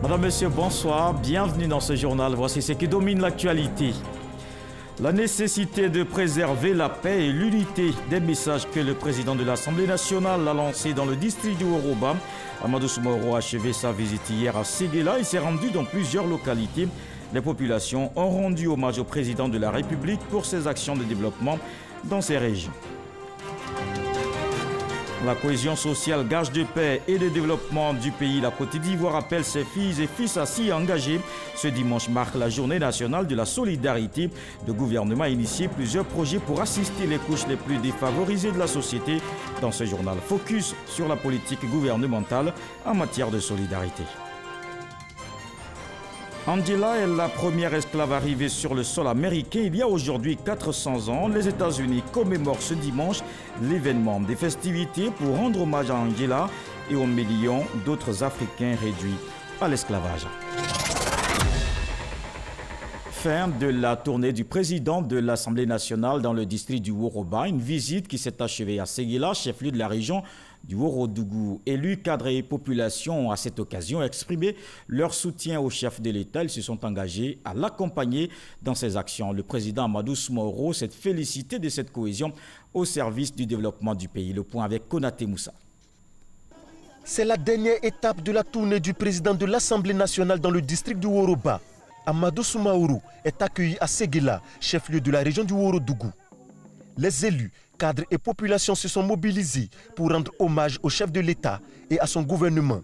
Madame, Monsieur, bonsoir. Bienvenue dans ce journal. Voici ce qui domine l'actualité. La nécessité de préserver la paix et l'unité, des messages que le président de l'Assemblée nationale a lancés dans le district du Woroba. Amadou Soumaoro a achevé sa visite hier à Séguéla et s'est rendu dans plusieurs localités. Les populations ont rendu hommage au président de la République pour ses actions de développement dans ces régions. La cohésion sociale, gage de paix et de développement du pays, la Côte d'Ivoire appelle ses filles et fils à s'y engager. Ce dimanche marque la journée nationale de la solidarité. Le gouvernement a initié plusieurs projets pour assister les couches les plus défavorisées de la société. Dans ce journal, focus sur la politique gouvernementale en matière de solidarité. Angela est la première esclave arrivée sur le sol américain il y a aujourd'hui 400 ans. Les États-Unis commémorent ce dimanche l'événement des festivités pour rendre hommage à Angela et aux millions d'autres Africains réduits à l'esclavage. Fin de la tournée du président de l'Assemblée nationale dans le district du Woroba, une visite qui s'est achevée à Séguéla, chef-lieu de la région du Worodougou. Élus, cadres et populations ont à cette occasion exprimé leur soutien au chef de l'État. Ils se sont engagés à l'accompagner dans ses actions. Le président Amadou Soumaoro s'est félicité de cette cohésion au service du développement du pays. Le point avec Konaté Moussa. C'est la dernière étape de la tournée du président de l'Assemblée nationale dans le district du Woroba. Amadou Soumaoro est accueilli à Séguéla, chef-lieu de la région du Worodougou. Les élus, cadres et populations se sont mobilisés pour rendre hommage au chef de l'État et à son gouvernement.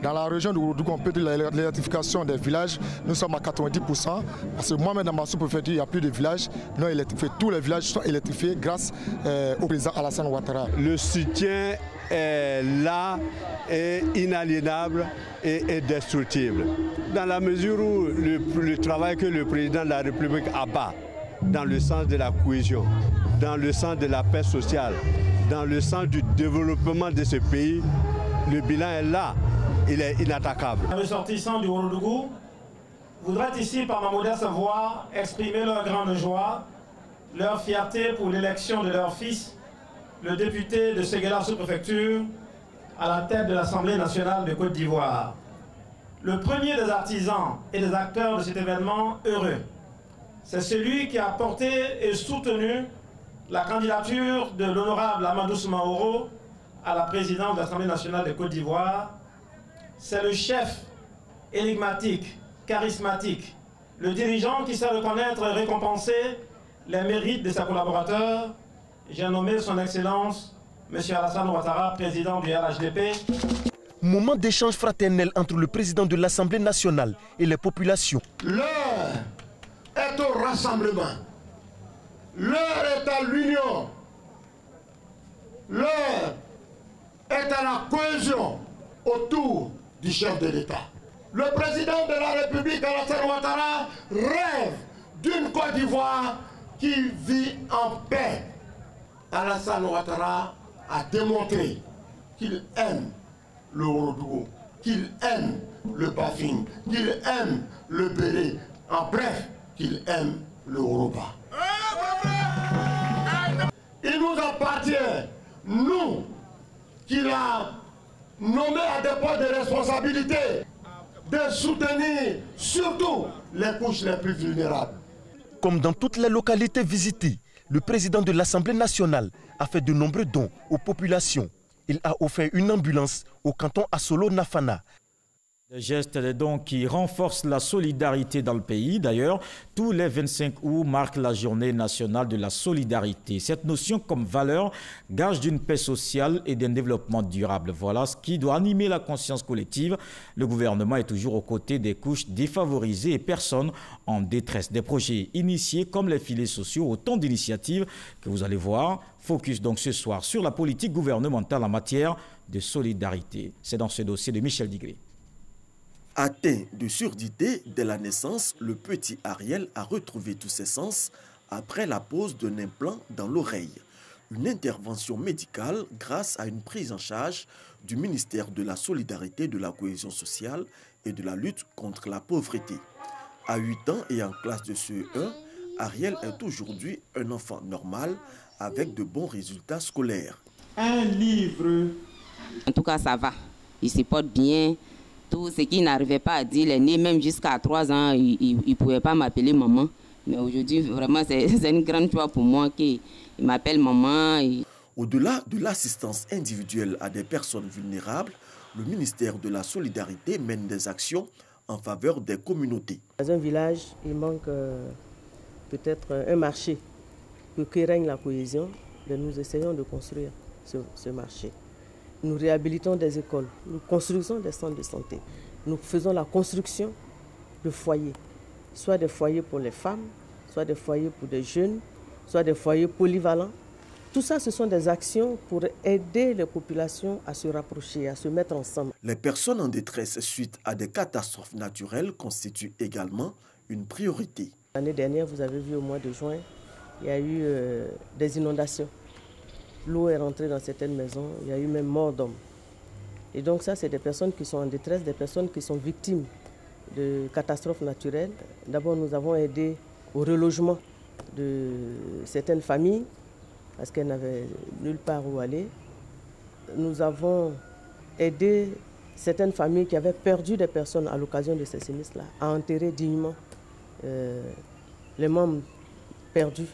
Dans la région du Worodougou, on peut dire l'électrification des villages, nous sommes à 90%. Parce que moi-même, dans ma sous-préfecture, il n'y a plus de villages non électrifiés. Tous les villages sont électrifiés grâce au président Alassane Ouattara. Le soutien est là, est inaliénable et indestructible. Dans la mesure où le travail que le président de la République abat dans le sens de la cohésion, dans le sens de la paix sociale, dans le sens du développement de ce pays, le bilan est là, il est inattaquable. Les ressortissants du Worodougou voudraient ici, par ma modeste voix, exprimer leur grande joie, leur fierté pour l'élection de leur fils, le député de Séguéla sous-préfecture, à la tête de l'Assemblée nationale de Côte d'Ivoire. Le premier des artisans et des acteurs de cet événement heureux, c'est celui qui a porté et soutenu la candidature de l'honorable Amadou Soumaoro à la présidence de l'Assemblée nationale de Côte d'Ivoire. C'est le chef énigmatique, charismatique, le dirigeant qui sait reconnaître et récompenser les mérites de ses collaborateurs. J'ai nommé son Excellence, M. Alassane Ouattara, président du RHDP. Moment d'échange fraternel entre le président de l'Assemblée nationale et les populations. L'heure est au rassemblement. L'heure est à l'union. L'heure est à la cohésion autour du chef de l'État. Le président de la République, Alassane Ouattara, rêve d'une Côte d'Ivoire qui vit en paix. Alassane Ouattara a démontré qu'il aime le Worodougou, qu'il aime le Bafing, qu'il aime le Béré, en bref, qu'il aime le Woroba. Il nous appartient, nous, qu'il a nommé à des postes de responsabilité, de soutenir surtout les couches les plus vulnérables. Comme dans toutes les localités visitées, le président de l'Assemblée nationale a fait de nombreux dons aux populations. Il a offert une ambulance au canton Assolo-Nafana. Des gestes et des dons qui renforcent la solidarité dans le pays. D'ailleurs, tous les 25 août marquent la journée nationale de la solidarité. Cette notion comme valeur gage d'une paix sociale et d'un développement durable. Voilà ce qui doit animer la conscience collective. Le gouvernement est toujours aux côtés des couches défavorisées et personnes en détresse. Des projets initiés comme les filets sociaux, autant d'initiatives que vous allez voir. Focus donc ce soir sur la politique gouvernementale en matière de solidarité. C'est dans ce dossier de Michel Digré. Atteint de surdité dès la naissance, le petit Ariel a retrouvé tous ses sens après la pose d'un implant dans l'oreille. Une intervention médicale grâce à une prise en charge du ministère de la Solidarité, de la Cohésion sociale et de la lutte contre la pauvreté. À 8 ans et en classe de CE1, Ariel est aujourd'hui un enfant normal avec de bons résultats scolaires. Un livre. En tout cas, ça va. Il se porte bien. Tout ce qu'il n'arrivait pas à dire, les nés, même jusqu'à 3 ans, il ne pouvait pas m'appeler maman. Mais aujourd'hui, vraiment, c'est une grande joie pour moi qu'il m'appelle maman. Au-delà de l'assistance individuelle à des personnes vulnérables, le ministère de la Solidarité mène des actions en faveur des communautés. Dans un village, il manque peut-être un marché pour que règne la cohésion. Nous essayons de construire ce marché. Nous réhabilitons des écoles, nous construisons des centres de santé. Nous faisons la construction de foyers, soit des foyers pour les femmes, soit des foyers pour des jeunes, soit des foyers polyvalents. Tout ça, ce sont des actions pour aider les populations à se rapprocher, à se mettre ensemble. Les personnes en détresse suite à des catastrophes naturelles constituent également une priorité. L'année dernière, vous avez vu au mois de juin, il y a eu des inondations. L'eau est rentrée dans certaines maisons, il y a eu même mort d'hommes. Et donc ça, c'est des personnes qui sont en détresse, des personnes qui sont victimes de catastrophes naturelles. D'abord, nous avons aidé au relogement de certaines familles parce qu'elles n'avaient nulle part où aller. Nous avons aidé certaines familles qui avaient perdu des personnes à l'occasion de ces sinistres-là à enterrer dignement les membres perdus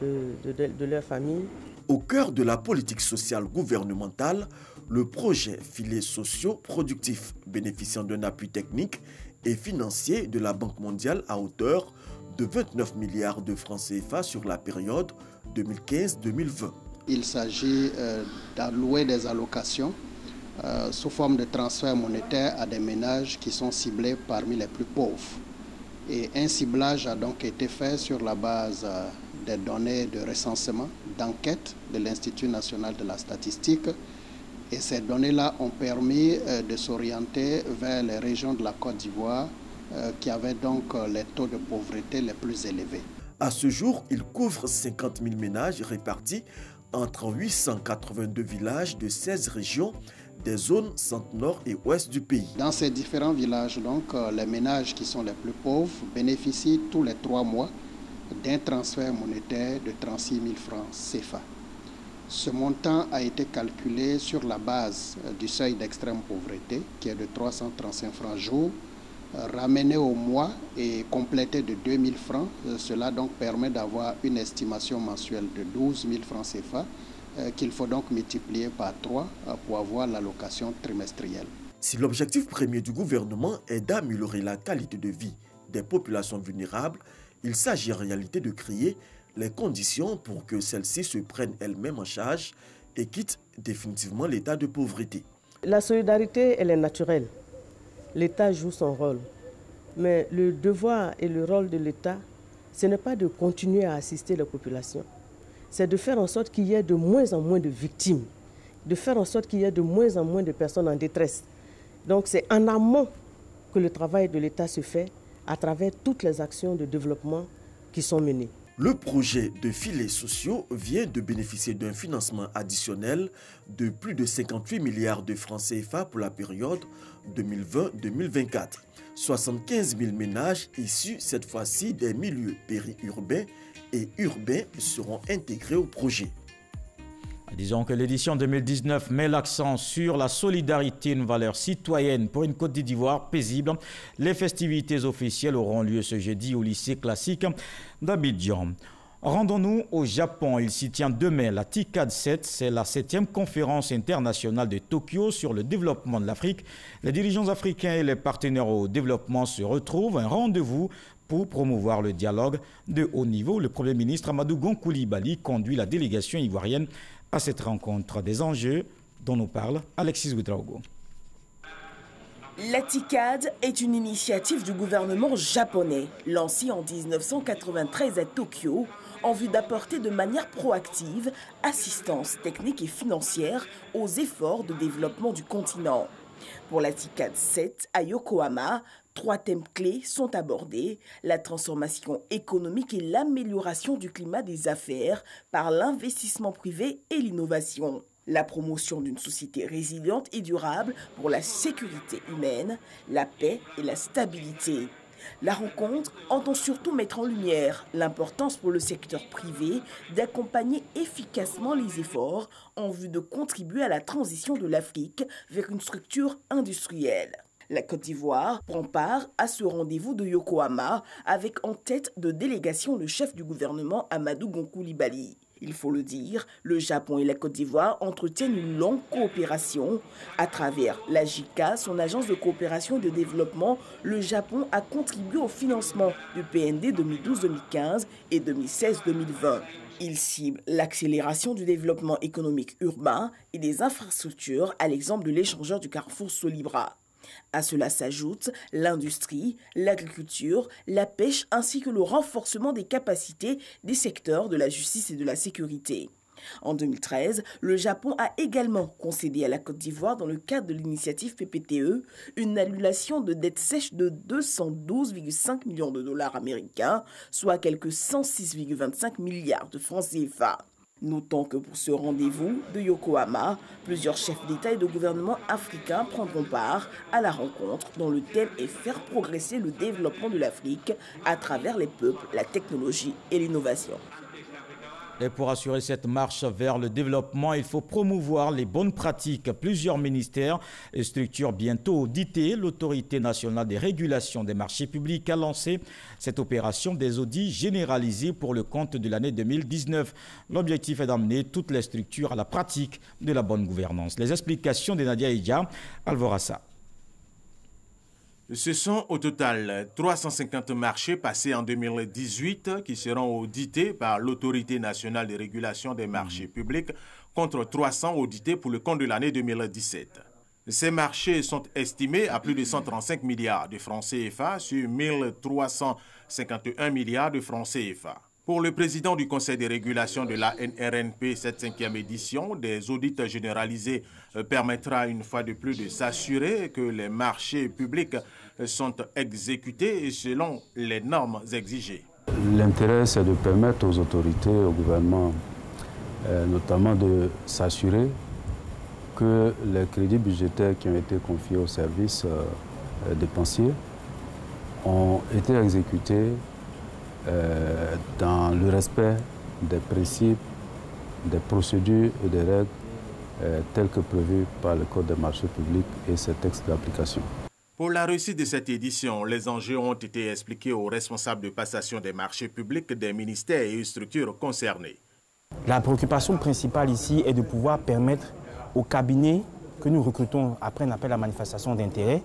de leur famille. Au cœur de la politique sociale gouvernementale, le projet Filets sociaux productifs bénéficiant d'un appui technique et financier de la Banque mondiale à hauteur de 29 milliards de francs CFA sur la période 2015-2020. Il s'agit d'allouer des allocations sous forme de transfert monétaire à des ménages qui sont ciblés parmi les plus pauvres. Et un ciblage a donc été fait sur la base des données de recensement, d'enquête de l'Institut national de la statistique. Et ces données-là ont permis de s'orienter vers les régions de la Côte d'Ivoire qui avaient donc les taux de pauvreté les plus élevés. À ce jour, il couvre 50 000 ménages répartis entre 882 villages de 16 régions des zones centre-nord et ouest du pays. Dans ces différents villages, donc, les ménages qui sont les plus pauvres bénéficient tous les 3 mois d'un transfert monétaire de 36 000 francs CFA. Ce montant a été calculé sur la base du seuil d'extrême pauvreté, qui est de 335 francs jour, ramené au mois et complété de 2 000 francs. Cela donc permet d'avoir une estimation mensuelle de 12 000 francs CFA qu'il faut donc multiplier par 3 pour avoir l'allocation trimestrielle. Si l'objectif premier du gouvernement est d'améliorer la qualité de vie des populations vulnérables, il s'agit en réalité de créer les conditions pour que celles-ci se prennent elles-mêmes en charge et quittent définitivement l'état de pauvreté. La solidarité, elle est naturelle. L'État joue son rôle. Mais le devoir et le rôle de l'État, ce n'est pas de continuer à assister les populations. C'est de faire en sorte qu'il y ait de moins en moins de victimes, de faire en sorte qu'il y ait de moins en moins de personnes en détresse. Donc c'est en amont que le travail de l'État se fait à travers toutes les actions de développement qui sont menées. Le projet de filets sociaux vient de bénéficier d'un financement additionnel de plus de 58 milliards de francs CFA pour la période 2020-2024. 75 000 ménages issus cette fois-ci des milieux périurbains et urbains seront intégrés au projet. Disons que l'édition 2019 met l'accent sur la solidarité, une valeur citoyenne pour une Côte d'Ivoire paisible. Les festivités officielles auront lieu ce jeudi au lycée classique d'Abidjan. Rendons-nous au Japon. Il s'y tient demain la TICAD 7. C'est la 7e conférence internationale de Tokyo sur le développement de l'Afrique. Les dirigeants africains et les partenaires au développement se retrouvent. Un rendez-vous pour promouvoir le dialogue de haut niveau. Le Premier ministre Amadou Gon Coulibaly conduit la délégation ivoirienne à cette rencontre. Des enjeux dont nous parle Alexis Ouedraogo. La TICAD est une initiative du gouvernement japonais, lancée en 1993 à Tokyo, en vue d'apporter de manière proactive assistance technique et financière aux efforts de développement du continent. Pour la TICAD 7 à Yokohama, 3 thèmes clés sont abordés: la transformation économique et l'amélioration du climat des affaires par l'investissement privé et l'innovation. La promotion d'une société résiliente et durable pour la sécurité humaine, la paix et la stabilité. La rencontre entend surtout mettre en lumière l'importance pour le secteur privé d'accompagner efficacement les efforts en vue de contribuer à la transition de l'Afrique vers une structure industrielle. La Côte d'Ivoire prend part à ce rendez-vous de Yokohama avec en tête de délégation le chef du gouvernement Amadou Gon Coulibaly. Il faut le dire, le Japon et la Côte d'Ivoire entretiennent une longue coopération. À travers la JICA, son agence de coopération et de développement, le Japon a contribué au financement du PND 2012-2015 et 2016-2020. Il cible l'accélération du développement économique urbain et des infrastructures à l'exemple de l'échangeur du carrefour Solibra. À cela s'ajoutent l'industrie, l'agriculture, la pêche ainsi que le renforcement des capacités des secteurs de la justice et de la sécurité. En 2013, le Japon a également concédé à la Côte d'Ivoire, dans le cadre de l'initiative PPTE, une annulation de dette sèche de 212,5 millions de dollars américains, soit quelques 106,25 milliards de francs CFA. Notons que pour ce rendez-vous de Yokohama, plusieurs chefs d'État et de gouvernement africains prendront part à la rencontre dont le thème est faire progresser le développement de l'Afrique à travers les peuples, la technologie et l'innovation. Et pour assurer cette marche vers le développement, il faut promouvoir les bonnes pratiques. Plusieurs ministères et structures bientôt auditées. L'Autorité nationale des régulations des marchés publics a lancé cette opération des audits généralisés pour le compte de l'année 2019. L'objectif est d'amener toutes les structures à la pratique de la bonne gouvernance. Les explications de Nadia Idja, Alvorassa. Ce sont au total 350 marchés passés en 2018 qui seront audités par l'Autorité nationale de régulation des marchés publics contre 300 audités pour le compte de l'année 2017. Ces marchés sont estimés à plus de 135 milliards de francs CFA sur 1351 milliards de francs CFA. Pour le président du Conseil de régulation de la NRNP, cette 5e édition des audits généralisés permettra une fois de plus de s'assurer que les marchés publics sont exécutés selon les normes exigées. L'intérêt, c'est de permettre aux autorités, au gouvernement, notamment de s'assurer que les crédits budgétaires qui ont été confiés aux services dépensiers ont été exécutés dans le respect des principes, des procédures et des règles telles que prévues par le Code des marchés publics et ses textes d'application. Pour la réussite de cette édition, les enjeux ont été expliqués aux responsables de passation des marchés publics des ministères et structures concernés. La préoccupation principale ici est de pouvoir permettre aux cabinets que nous recrutons après un appel à manifestation d'intérêt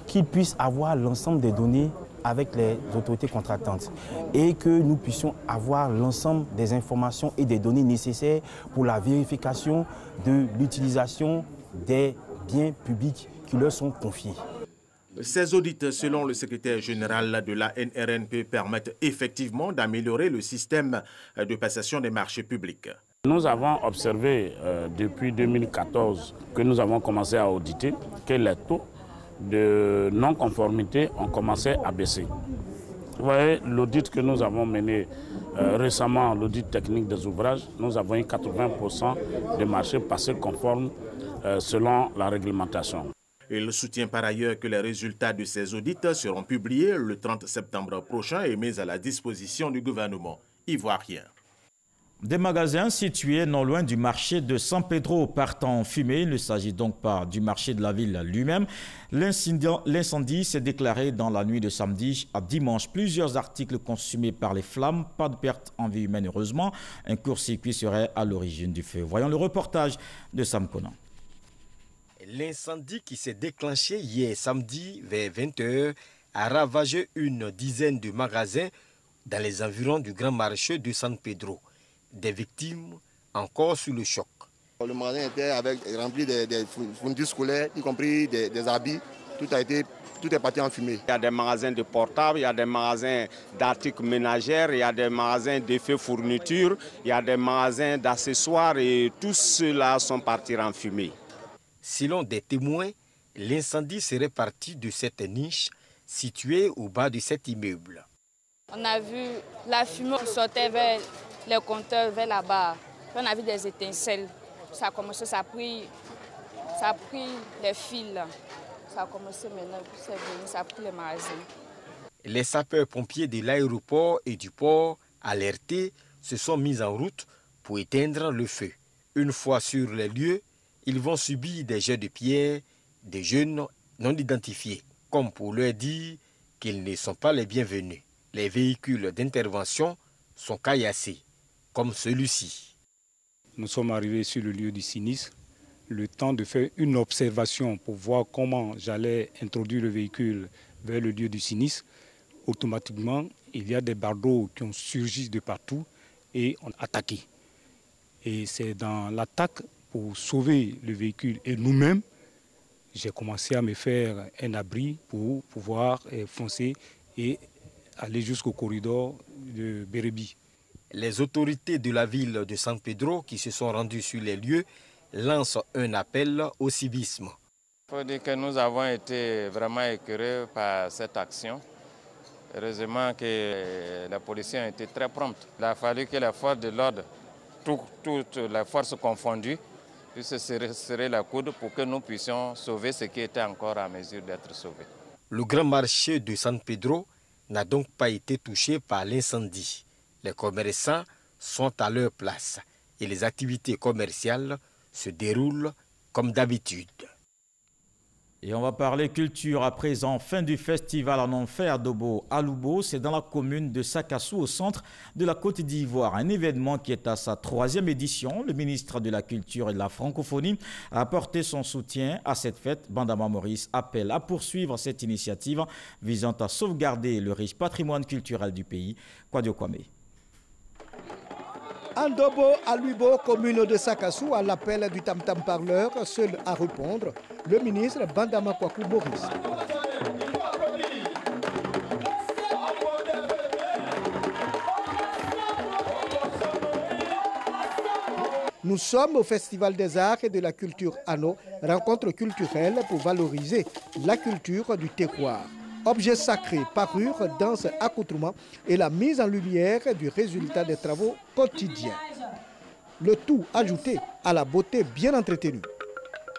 qu'ils puissent avoir l'ensemble des données avec les autorités contractantes et que nous puissions avoir l'ensemble des informations et des données nécessaires pour la vérification de l'utilisation des biens publics qui leur sont confiés. Ces audits, selon le secrétaire général de la NRNP, permettent effectivement d'améliorer le système de passation des marchés publics. Nous avons observé depuis 2014 que nous avons commencé à auditer que les taux de non-conformité ont commencé à baisser. Vous voyez, l'audit que nous avons mené récemment, l'audit technique des ouvrages, nous avons eu 80% des marchés passés conformes selon la réglementation. Il soutient par ailleurs que les résultats de ces audits seront publiés le 30 septembre prochain et mis à la disposition du gouvernement ivoirien. Des magasins situés non loin du marché de San Pedro partent en fumée. Il ne s'agit donc pas du marché de la ville lui-même. L'incendie s'est déclaré dans la nuit de samedi à dimanche. Plusieurs articles consumés par les flammes. Pas de perte en vie humaine, heureusement. Un court-circuit serait à l'origine du feu. Voyons le reportage de Sam Conan. L'incendie qui s'est déclenché hier samedi vers 20h a ravagé une dizaine de magasins dans les environs du grand marché de San Pedro. Des victimes encore sous le choc. Le magasin était rempli de fournitures scolaires, y compris des habits. Tout est parti en fumée. Il y a des magasins de portables, il y a des magasins d'articles ménagères, il y a des magasins d'effets fournitures, il y a des magasins d'accessoires et tous ceux-là sont partis en fumée. Selon des témoins, l'incendie serait parti de cette niche située au bas de cet immeuble. On a vu la fumée qui sortait vers les compteurs, vers là-bas. On a vu des étincelles. Ça a commencé, ça a pris les fils. Ça a commencé maintenant, c'est venu, ça a pris les magasins. Les sapeurs-pompiers de l'aéroport et du port, alertés, se sont mis en route pour éteindre le feu. Une fois sur les lieux, ils vont subir des jets de pierre des jeunes non identifiés, comme pour leur dire qu'ils ne sont pas les bienvenus. Les véhicules d'intervention sont caillassés, comme celui-ci. Nous sommes arrivés sur le lieu du sinistre, le temps de faire une observation pour voir comment j'allais introduire le véhicule vers le lieu du sinistre. Automatiquement, il y a des bardeaux qui ont surgi de partout et ont attaqué. Et c'est dans l'attaque pour sauver le véhicule et nous-mêmes, j'ai commencé à me faire un abri pour pouvoir foncer et aller jusqu'au corridor de Bérébi. Les autorités de la ville de San Pedro qui se sont rendues sur les lieux lancent un appel au civisme. Il faut dire que nous avons été vraiment écœurés par cette action. Heureusement que les policiers ont été très prompts. Il a fallu que les forces de l'ordre, toutes les forces confondues, puissent serrer la coude pour que nous puissions sauver ce qui était encore à mesure d'être sauvé. Le grand marché de San Pedro n'a donc pas été touché par l'incendie. Les commerçants sont à leur place et les activités commerciales se déroulent comme d'habitude. Et on va parler culture à présent. Fin du festival en enfer d'Obo à Lubo, c'est dans la commune de Sakassou au centre de la Côte d'Ivoire. Un événement qui est à sa 3e édition. Le ministre de la Culture et de la Francophonie a apporté son soutien à cette fête. Bandama Maurice appelle à poursuivre cette initiative visant à sauvegarder le riche patrimoine culturel du pays. Kwadio Kwame. Andobo à Lubo, commune de Sakassou, à l'appel du tam-tam parleur, seul à répondre, le ministre Bandama Kwaku Maurice. Nous sommes au Festival des Arts et de la Culture Anno, rencontre culturelle pour valoriser la culture du terroir. Objet sacré, parure, danse, accoutrement et la mise en lumière du résultat des travaux quotidiens. Le tout ajouté à la beauté bien entretenue.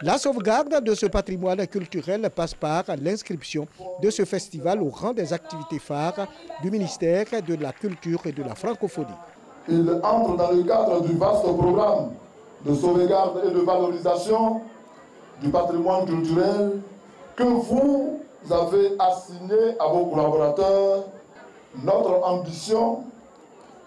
La sauvegarde de ce patrimoine culturel passe par l'inscription de ce festival au rang des activités phares du ministère de la Culture et de la Francophonie. Il entre dans le cadre du vaste programme de sauvegarde et de valorisation du patrimoine culturel que vous avez assigné à vos collaborateurs. Notre ambition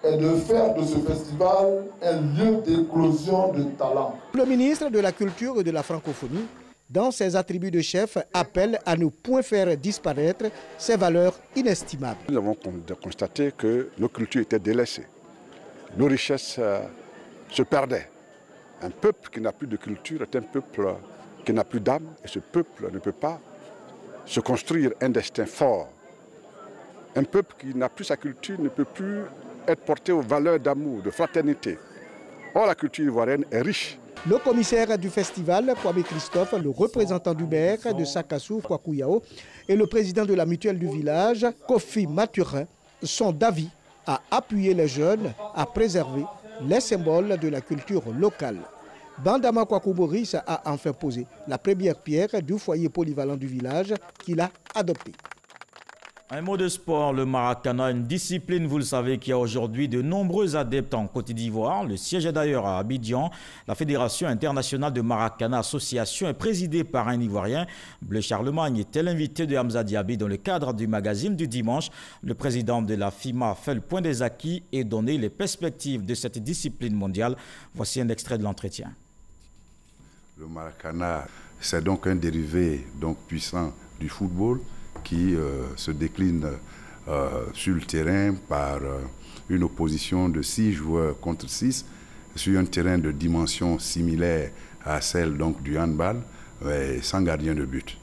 est de faire de ce festival un lieu d'éclosion de talents. Le ministre de la Culture et de la Francophonie, dans ses attributs de chef, appelle à ne point faire disparaître ces valeurs inestimables. Nous avons constaté que nos cultures étaient délaissées. Nos richesses se perdaient. Un peuple qui n'a plus de culture est un peuple qui n'a plus d'âme, et ce peuple ne peut pas se construire un destin fort. Un peuple qui n'a plus sa culture ne peut plus être porté aux valeurs d'amour, de fraternité. Or, la culture ivoirienne est riche. Le commissaire du festival, Kwame Christophe, le représentant du maire de Sakassou, Kwaku Yao, et le président de la mutuelle du village, Kofi Mathurin, sont d'avis à appuyer les jeunes à préserver les symboles de la culture locale. Bandama Kwaku Maurice a enfin posé la première pierre du foyer polyvalent du village qu'il a adopté. Un mot de sport, le Maracana, une discipline, vous le savez, qui a aujourd'hui de nombreux adeptes en Côte d'Ivoire. Le siège est d'ailleurs à Abidjan. La Fédération internationale de Maracana Association est présidée par un Ivoirien. Bleu Charlemagne était l'invité de Hamza Diaby dans le cadre du magazine du dimanche. Le président de la FIMA fait le point des acquis et donné les perspectives de cette discipline mondiale. Voici un extrait de l'entretien. Le Maracana, c'est donc un dérivé puissant du football qui se décline sur le terrain par une opposition de 6 joueurs contre 6 sur un terrain de dimension similaire à celle du handball, sans gardien de but.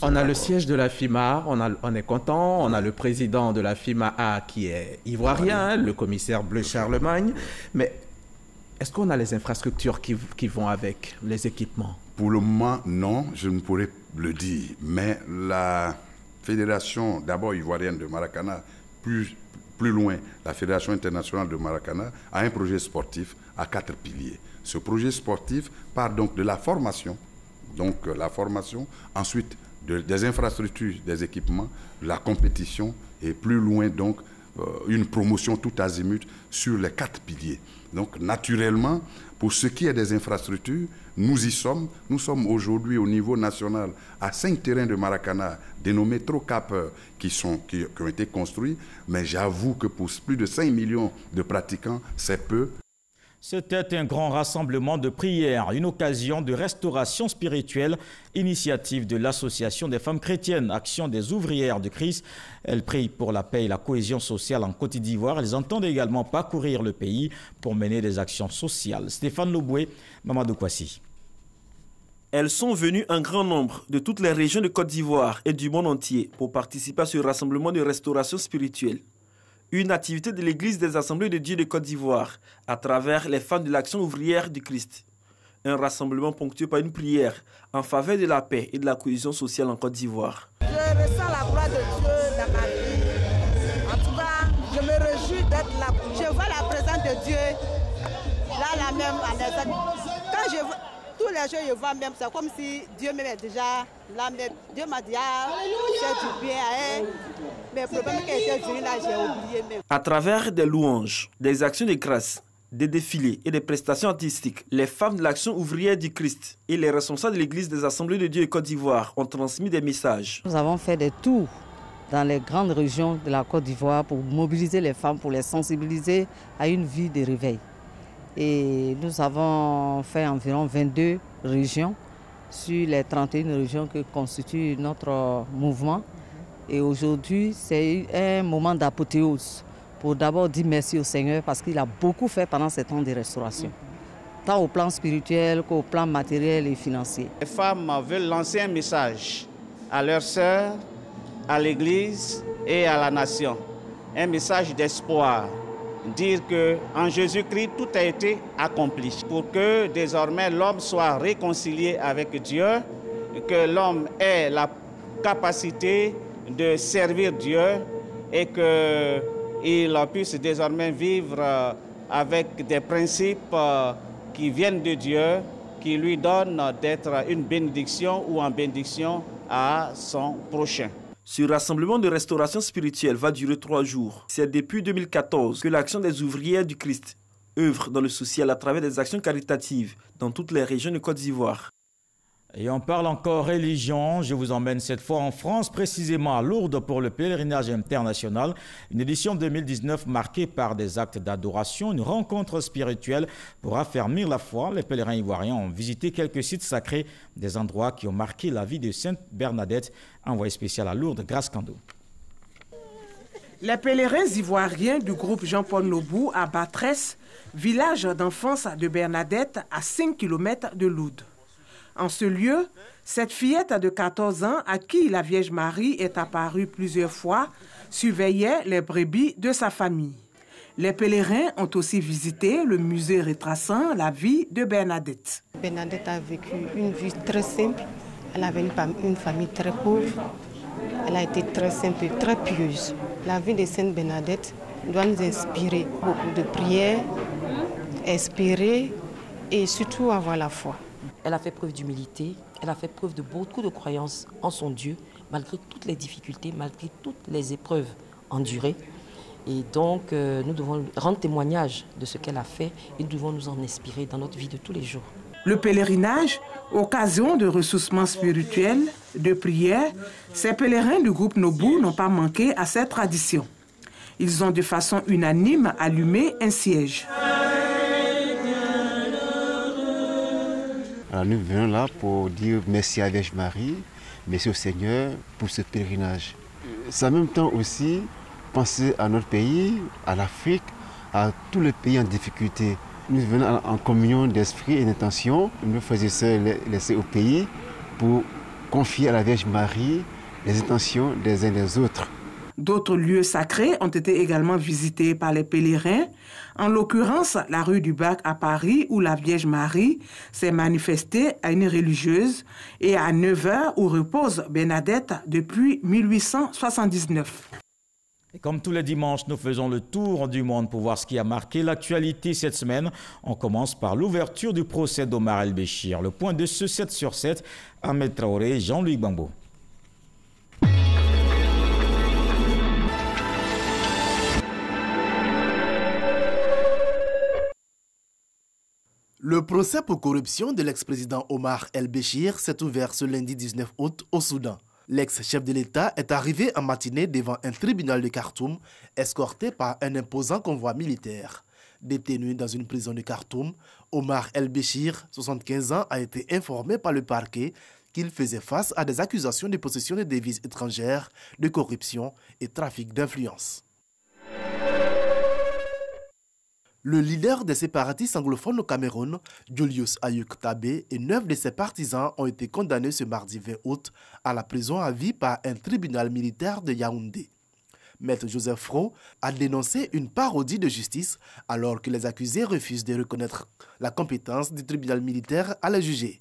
On a le siège de la FIMA, on est content, on a le président de la FIMA qui est ivoirien, le commissaire Bleu Charlemagne, mais est-ce qu'on a les infrastructures qui vont avec, les équipements? Pour le moment, non, je ne pourrais le dire, mais la Fédération d'abord ivoirienne de Maracana, plus loin, la Fédération internationale de Maracana, a un projet sportif à 4 piliers. Ce projet sportif part donc de la formation, ensuite des infrastructures, des équipements, la compétition et plus loin une promotion tout azimut sur les 4 piliers. Donc naturellement, pour ce qui est des infrastructures, nous y sommes. Nous sommes aujourd'hui au niveau national à 5 terrains de Maracana dénommés Trocap qui ont été construits. Mais j'avoue que pour plus de 5 millions de pratiquants, c'est peu. C'était un grand rassemblement de prières, une occasion de restauration spirituelle, initiative de l'Association des femmes chrétiennes, Action des ouvrières de Christ. Elles prient pour la paix et la cohésion sociale en Côte d'Ivoire. Elles entendent également parcourir le pays pour mener des actions sociales. Stéphane Loboué, Mamadou Kwasi. Elles sont venues en grand nombre de toutes les régions de Côte d'Ivoire et du monde entier pour participer à ce rassemblement de restauration spirituelle. Une activité de l'Église des Assemblées de Dieu de Côte d'Ivoire à travers les femmes de l'Action ouvrière du Christ. Un rassemblement ponctué par une prière en faveur de la paix et de la cohésion sociale en Côte d'Ivoire. Je ressens la gloire de Dieu dans ma vie. En tout cas, je me réjouis d'être là. Je vois la présence de Dieu là même à la. Quand je vois tous les jours, je vois même, c'est comme si Dieu même est déjà là. Dieu m'a dit, c'est du bien à elle. Mais le problème qui était venu là, j'ai oublié même. À travers des louanges, des actions de grâce, des défilés et des prestations artistiques, les femmes de l'Action ouvrière du Christ et les responsables de l'Église des Assemblées de Dieu de Côte d'Ivoire ont transmis des messages. Nous avons fait des tours dans les grandes régions de la Côte d'Ivoire pour mobiliser les femmes, pour les sensibiliser à une vie de réveil. Et nous avons fait environ 22 régions sur les 31 régions que constitue notre mouvement. Et aujourd'hui, c'est un moment d'apothéose pour d'abord dire merci au Seigneur parce qu'il a beaucoup fait pendant ces temps de restauration, tant au plan spirituel qu'au plan matériel et financier. Les femmes veulent lancer un message à leurs sœurs, à l'Église et à la nation. Un message d'espoir. Dire qu'en Jésus-Christ, tout a été accompli pour que désormais l'homme soit réconcilié avec Dieu, que l'homme ait la capacité de servir Dieu et qu'il puisse désormais vivre avec des principes qui viennent de Dieu, qui lui donnent d'être une bénédiction ou en bénédiction à son prochain. Ce rassemblement de restauration spirituelle va durer 3 jours. C'est depuis 2014 que l'Action des ouvrières du Christ œuvre dans le social à travers des actions caritatives dans toutes les régions de Côte d'Ivoire. Et on parle encore religion. Je vous emmène cette fois en France, précisément à Lourdes pour le pèlerinage international. Une édition 2019 marquée par des actes d'adoration, une rencontre spirituelle pour affermir la foi. Les pèlerins ivoiriens ont visité quelques sites sacrés, des endroits qui ont marqué la vie de Sainte Bernadette. Envoyé spécial à Lourdes, Grâce Kando. Les pèlerins ivoiriens du groupe Jean-Paul Nobou à Batresse, village d'enfance de Bernadette à 5 km de Lourdes. En ce lieu, cette fillette de 14 ans, à qui la Vierge Marie est apparue plusieurs fois, surveillait les brebis de sa famille. Les pèlerins ont aussi visité le musée retraçant la vie de Bernadette. Bernadette a vécu une vie très simple. Elle avait une famille très pauvre. Elle a été très simple et très pieuse. La vie de Sainte Bernadette doit nous inspirer beaucoup de prières, espérer et surtout avoir la foi. Elle a fait preuve d'humilité, elle a fait preuve de beaucoup de croyance en son Dieu, malgré toutes les difficultés, malgré toutes les épreuves endurées. Et donc, nous devons rendre témoignage de ce qu'elle a fait et nous devons nous en inspirer dans notre vie de tous les jours. Le pèlerinage, occasion de ressourcement spirituel, de prière, ces pèlerins du groupe Nobou n'ont pas manqué à cette tradition. Ils ont de façon unanime allumé un siège. Alors nous venons là pour dire merci à Vierge Marie, merci au Seigneur pour ce pèlerinage. C'est en même temps aussi penser à notre pays, à l'Afrique, à tous les pays en difficulté. Nous venons en communion d'esprit et d'intention, nous faisons laisser au pays pour confier à la Vierge Marie les intentions des uns des autres. D'autres lieux sacrés ont été également visités par les pèlerins, en l'occurrence la rue du Bac à Paris où la Vierge Marie s'est manifestée à une religieuse et à 9h où repose Bernadette depuis 1879. Et comme tous les dimanches, nous faisons le tour du monde pour voir ce qui a marqué l'actualité cette semaine. On commence par l'ouverture du procès d'Omar El-Béchir. Le point de ce 7 sur 7, Ahmed Traoré et Jean-Louis Gbagbo. procès pour corruption de l'ex-président Omar El-Béchir s'est ouvert ce lundi 19 août au Soudan. L'ex-chef de l'État est arrivé en matinée devant un tribunal de Khartoum, escorté par un imposant convoi militaire. Détenu dans une prison de Khartoum, Omar El-Béchir, 75 ans, a été informé par le parquet qu'il faisait face à des accusations de possession de devises étrangères, de corruption et trafic d'influence. Le leader des séparatistes anglophones au Cameroun, Julius Ayuk Tabé, et 9 de ses partisans ont été condamnés ce mardi 20 août à la prison à vie par un tribunal militaire de Yaoundé. Maître Joseph Fro a dénoncé une parodie de justice alors que les accusés refusent de reconnaître la compétence du tribunal militaire à les juger.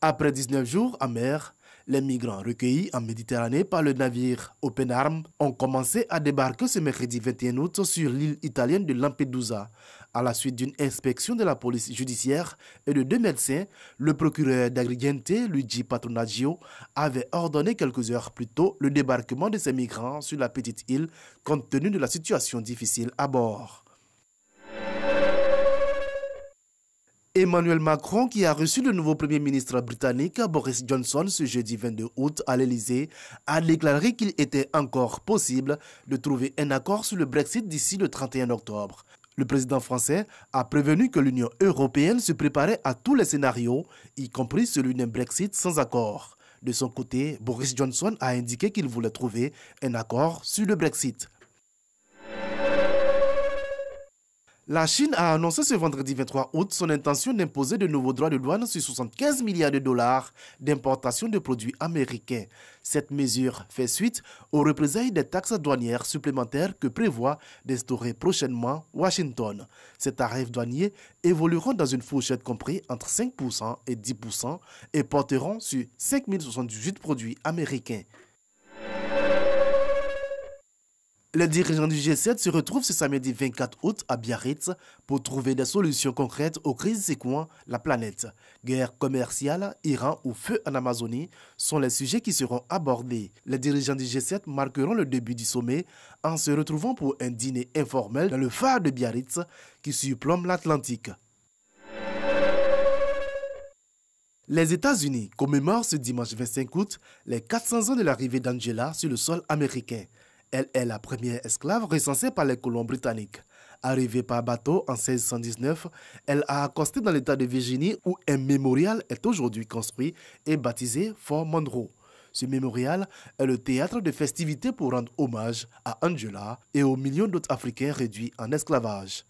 Après 19 jours en mer, les migrants recueillis en Méditerranée par le navire Open Arms ont commencé à débarquer ce mercredi 21 août sur l'île italienne de Lampedusa. À la suite d'une inspection de la police judiciaire et de 2 médecins, le procureur d'Agrigente, Luigi Patronaggio, avait ordonné quelques heures plus tôt le débarquement de ces migrants sur la petite île compte tenu de la situation difficile à bord. Emmanuel Macron, qui a reçu le nouveau Premier ministre britannique Boris Johnson ce jeudi 22 août à l'Elysée, a déclaré qu'il était encore possible de trouver un accord sur le Brexit d'ici le 31 octobre. Le président français a prévenu que l'Union européenne se préparait à tous les scénarios, y compris celui d'un Brexit sans accord. De son côté, Boris Johnson a indiqué qu'il voulait trouver un accord sur le Brexit. La Chine a annoncé ce vendredi 23 août son intention d'imposer de nouveaux droits de douane sur 75 milliards de dollars d'importation de produits américains. Cette mesure fait suite aux représailles des taxes douanières supplémentaires que prévoit d'instaurer prochainement Washington. Ces tarifs douaniers évolueront dans une fourchette comprise entre 5% et 10% et porteront sur 5078 produits américains. Les dirigeants du G7 se retrouvent ce samedi 24 août à Biarritz pour trouver des solutions concrètes aux crises secouant la planète. Guerre commerciale, Iran ou feu en Amazonie sont les sujets qui seront abordés. Les dirigeants du G7 marqueront le début du sommet en se retrouvant pour un dîner informel dans le phare de Biarritz qui surplombe l'Atlantique. Les États-Unis commémorent ce dimanche 25 août les 400 ans de l'arrivée d'Angela sur le sol américain. Elle est la première esclave recensée par les colons britanniques. Arrivée par bateau en 1619, elle a accosté dans l'État de Virginie où un mémorial est aujourd'hui construit et baptisé Fort Monroe. Ce mémorial est le théâtre de festivités pour rendre hommage à Angela et aux millions d'autres Africains réduits en esclavage.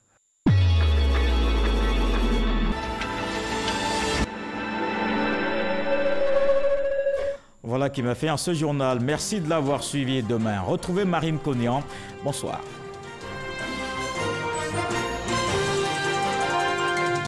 Voilà qui m'a fait ce journal. Merci de l'avoir suivi. Demain, retrouvez Marine Cognan. Bonsoir.